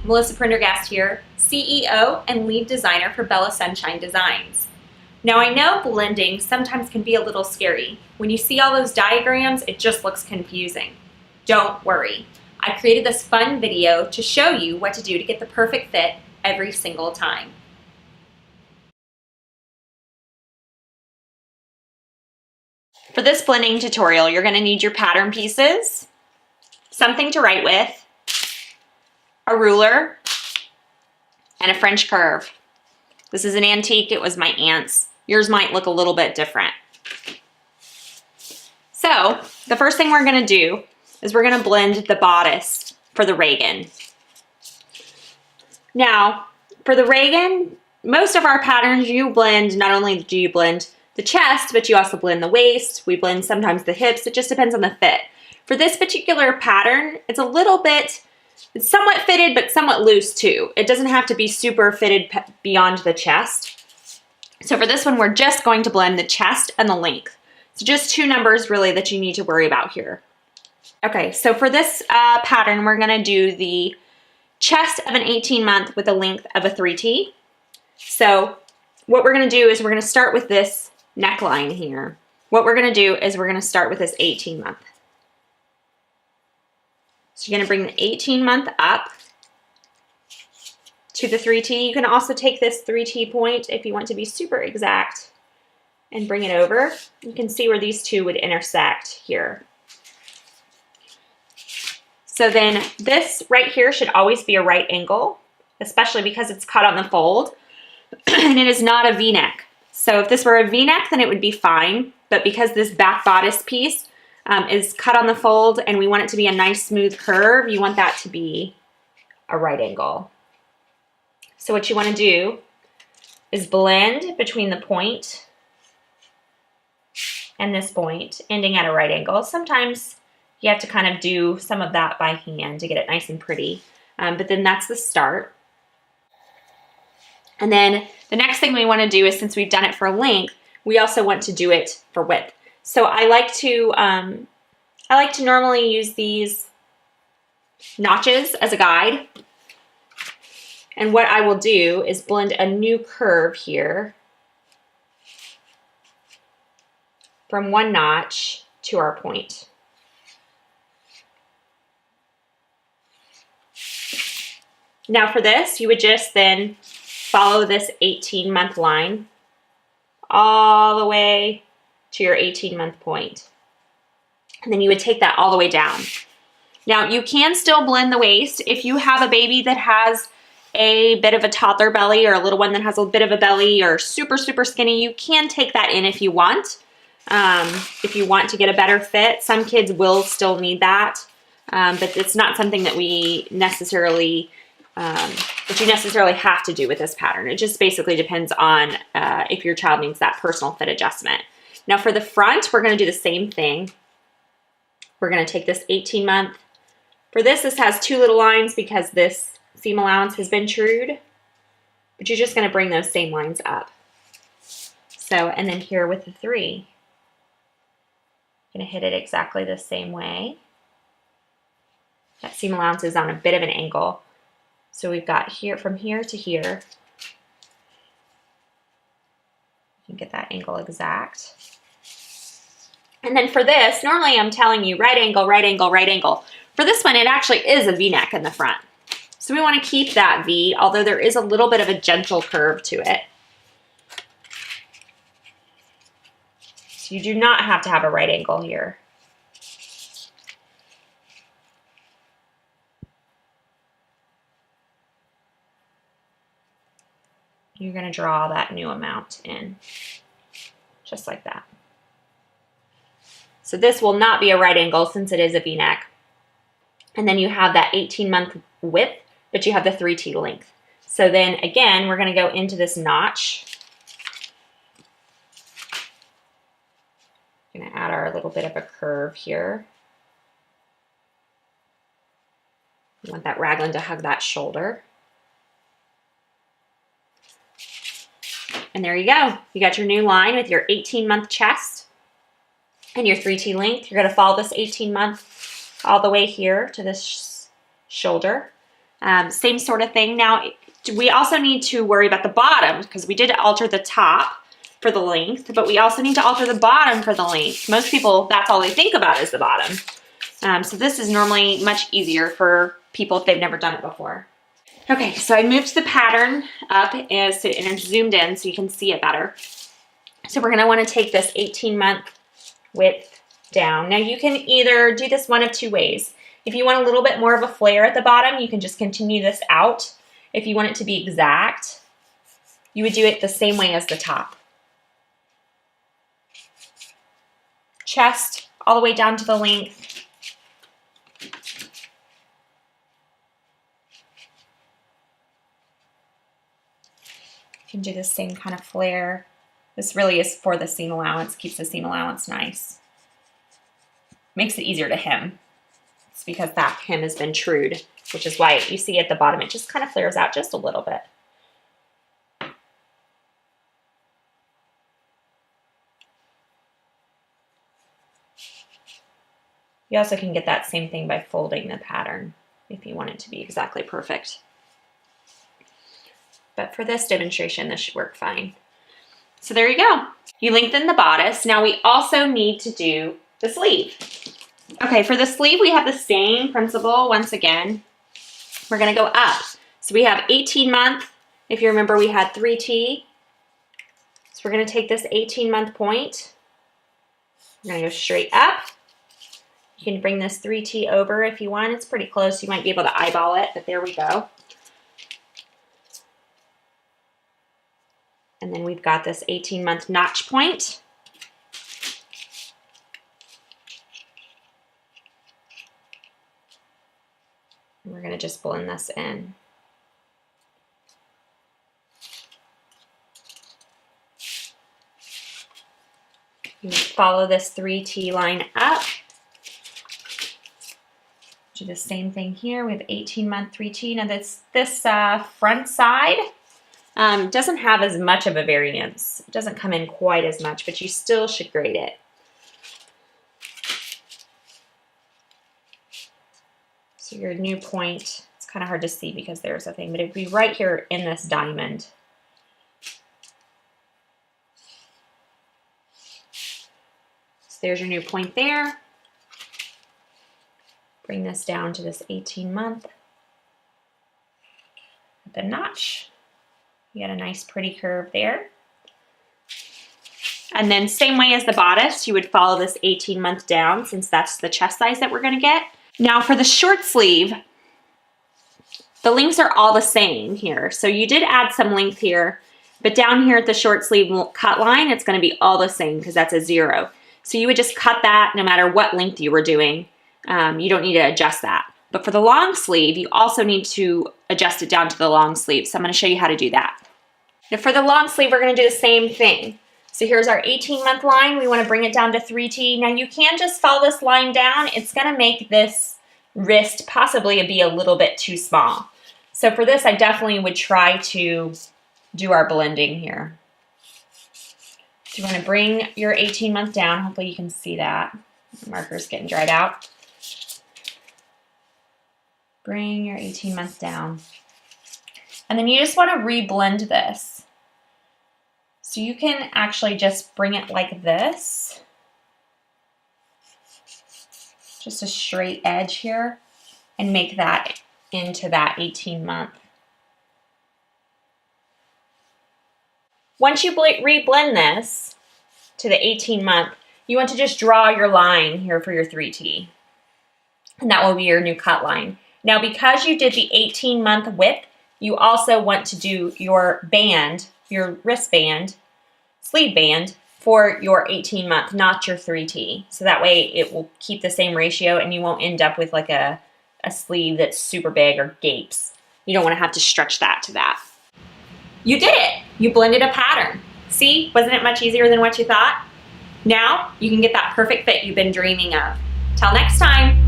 Melissa Prendergast here, CEO and lead designer for Bella Sunshine Designs. Now I know blending sometimes can be a little scary. When you see all those diagrams, it just looks confusing. Don't worry. I created this fun video to show you what to do to get the perfect fit every single time. For this blending tutorial, you're going to need your pattern pieces, something to write with, a ruler, and a French curve. This is an antique. It was my aunt's. Yours might look a little bit different. So the first thing we're going to do is we're going to blend the bodice for the Reagan. Now, for the Reagan, most of our patterns you blend, not only do you blend the chest, but you also blend the waist. We blend sometimes the hips. It just depends on the fit. For this particular pattern, it's a little bit, it's somewhat fitted, but somewhat loose too. It doesn't have to be super fitted beyond the chest. So for this one, we're just going to blend the chest and the length. So just two numbers really that you need to worry about here. Okay, so for this pattern, we're gonna do the chest of an 18-month with a length of a 3T. So what we're gonna do is we're gonna start with this neckline here. What we're gonna do is we're gonna start with this 18-month. So you're gonna bring the 18-month up to the 3T. You can also take this 3T point if you want to be super exact and bring it over. You can see where these two would intersect here. So then this right here should always be a right angle, especially because it's cut on the fold and it is not a V-neck. So if this were a V-neck, then it would be fine. But because this back bodice piece is cut on the fold and we want it to be a nice smooth curve, you want that to be a right angle. So what you want to do is blend between the point and this point, ending at a right angle. Sometimes you have to kind of do some of that by hand to get it nice and pretty, but then that's the start. And then the next thing we want to do is, since we've done it for length, we also want to do it for width. So I like to normally use these notches as a guide. And what I will do is blend a new curve here from one notch to our point. Now for this, you would just then follow this 18-month line all the way to your 18-month point. And then you would take that all the way down. Now you can still blend the waist. If you have a baby that has a bit of a toddler belly or a little one that has a bit of a belly or super, super skinny, you can take that in if you want. If you want to get a better fit. Some kids will still need that, but it's not something that we necessarily that you necessarily have to do with this pattern. It just basically depends on if your child needs that personal fit adjustment. Now for the front, we're going to do the same thing. We're going to take this 18-month. For this has two little lines because this seam allowance has been trued, but you're just going to bring those same lines up. So, and then here with the 3, I'm going to hit it exactly the same way. That seam allowance is on a bit of an angle. So we've got here, from here to here. You can get that angle exact. And then for this, normally I'm telling you right angle, right angle, right angle. For this one, it actually is a V-neck in the front. So we want to keep that V, although there is a little bit of a gentle curve to it. So you do not have to have a right angle here. You're going to draw that new amount in, just like that. So this will not be a right angle since it is a V-neck. And then you have that 18-month width, but you have the 3T length. So then again, we're going to go into this notch. I'm going to add our little bit of a curve here. You want that raglan to hug that shoulder. And there you go. You got your new line with your 18-month chest and your 3T length. You're going to follow this 18-month all the way here to this shoulder. Same sort of thing. Now, we also need to worry about the bottom because we did alter the top for the length, but we also need to alter the bottom for the length. Most people, that's all they think about is the bottom. So this is normally much easier for people if they've never done it before. Okay, so I moved the pattern up and zoomed in so you can see it better. So we're gonna wanna take this 18-month width down. Now you can either do this one of two ways. If you want a little bit more of a flare at the bottom, you can just continue this out. If you want it to be exact, you would do it the same way as the top. Chest all the way down to the length. You can do the same kind of flare. This really is for the seam allowance, keeps the seam allowance nice. Makes it easier to hem. It's because that hem has been trued, which is why you see at the bottom, it just kind of flares out just a little bit. You also can get that same thing by folding the pattern if you want it to be exactly perfect. But for this demonstration, this should work fine. So there you go. You lengthen the bodice. Now we also need to do the sleeve. Okay, for the sleeve, we have the same principle once again. We're gonna go up. So we have 18-month. If you remember, we had 3T. So we're gonna take this 18-month point. We're gonna go straight up. You can bring this 3T over if you want. It's pretty close. You might be able to eyeball it, but there we go. And then we've got this 18-month notch point. And we're going to just blend this in. You follow this 3T line up. Do the same thing here. We have 18-month 3T. Now this front side doesn't have as much of a variance. It doesn't come in quite as much, but you still should grade it. So your new point, it's kind of hard to see because there's a thing, but it'd be right here in this diamond. So there's your new point there. Bring this down to this 18-month. At the notch. You got a nice pretty curve there. And then same way as the bodice, you would follow this 18-month down since that's the chest size that we're gonna get. Now for the short sleeve, the lengths are all the same here. So you did add some length here, but down here at the short sleeve cut line, it's gonna be all the same because that's a 0. So you would just cut that no matter what length you were doing. You don't need to adjust that. But for the long sleeve, you also need to adjust it down to the long sleeve. So I'm gonna show you how to do that. Now for the long sleeve, we're gonna do the same thing. So here's our 18-month line. We wanna bring it down to 3T. Now you can just follow this line down. It's gonna make this wrist possibly be a little bit too small. So for this, I definitely would try to do our blending here. So you wanna bring your 18-month down. Hopefully you can see that. The marker's getting dried out. Bring your 18-month down. And then you just want to re-blend this. So you can actually just bring it like this. Just a straight edge here and make that into that 18-month. Once you re-blend this to the 18-month, you want to just draw your line here for your 3T. And that will be your new cut line. Now, because you did the 18-month width, you also want to do your band, your wristband, sleeve band for your 18-month, not your 3T. So that way it will keep the same ratio and you won't end up with like a sleeve that's super big or gapes. You don't want to have to stretch that to that. You did it. You blended a pattern. See, wasn't it much easier than what you thought? Now you can get that perfect fit you've been dreaming of. Till next time.